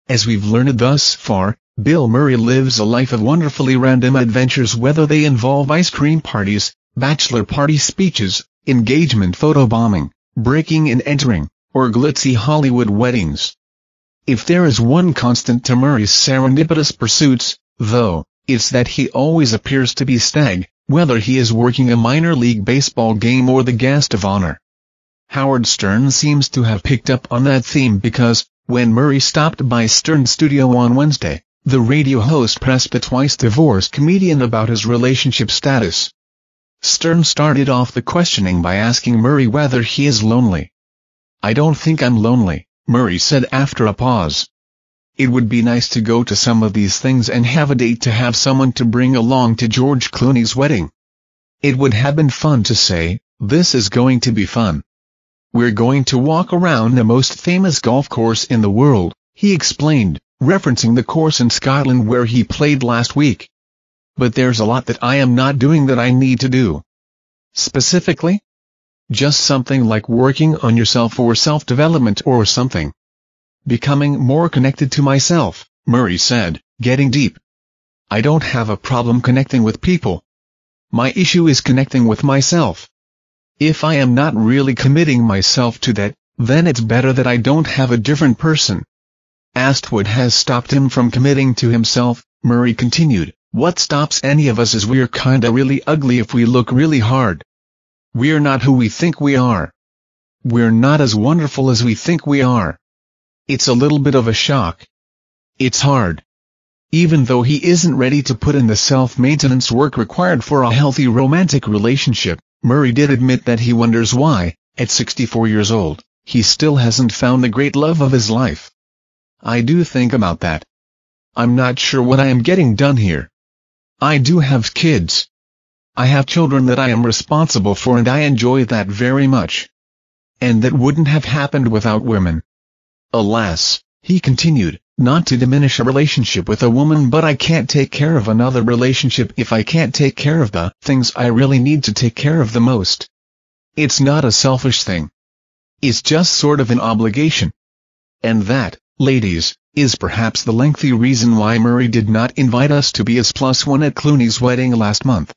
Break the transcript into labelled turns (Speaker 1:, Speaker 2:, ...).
Speaker 1: As we've learned thus far, Bill Murray lives a life of wonderfully random adventures, whether they involve ice cream parties, bachelor party speeches, engagement photobombing, breaking and entering, or glitzy Hollywood weddings. If there is one constant to Murray's serendipitous pursuits, though, it's that he always appears to be stag, whether he is working a minor league baseball game or the guest of honor. Howard Stern seems to have picked up on that theme because, when Murray stopped by Stern's studio on Wednesday, the radio host pressed the twice-divorced comedian about his relationship status. Stern started off the questioning by asking Murray whether he is lonely. "I don't think I'm lonely," Murray said after a pause. "It would be nice to go to some of these things and have a date, to have someone to bring along to George Clooney's wedding. It would have been fun to say, 'This is going to be fun. We're going to walk around the most famous golf course in the world,'" he explained, referencing the course in Scotland where he played last week. "But there's a lot that I am not doing that I need to do." "Specifically?" "Just something like working on yourself or self-development or something. Becoming more connected to myself," Murray said, getting deep. "I don't have a problem connecting with people. My issue is connecting with myself. If I am not really committing myself to that, then it's better that I don't have a different person." Asked what has stopped him from committing to himself, Murray continued, "What stops any of us is we're kinda really ugly if we look really hard. We're not who we think we are. We're not as wonderful as we think we are. It's a little bit of a shock. It's hard." Even though he isn't ready to put in the self-maintenance work required for a healthy romantic relationship, Murray did admit that he wonders why, at 64 years old, he still hasn't found the great love of his life. "I do think about that. I'm not sure what I am getting done here. I do have kids. I have children that I am responsible for, and I enjoy that very much. And that wouldn't have happened without women. Alas," he continued, "not to diminish a relationship with a woman, but I can't take care of another relationship if I can't take care of the things I really need to take care of the most. It's not a selfish thing. It's just sort of an obligation." And that, ladies, is perhaps the lengthy reason why Murray did not invite us to be his +1 at Clooney's wedding last month.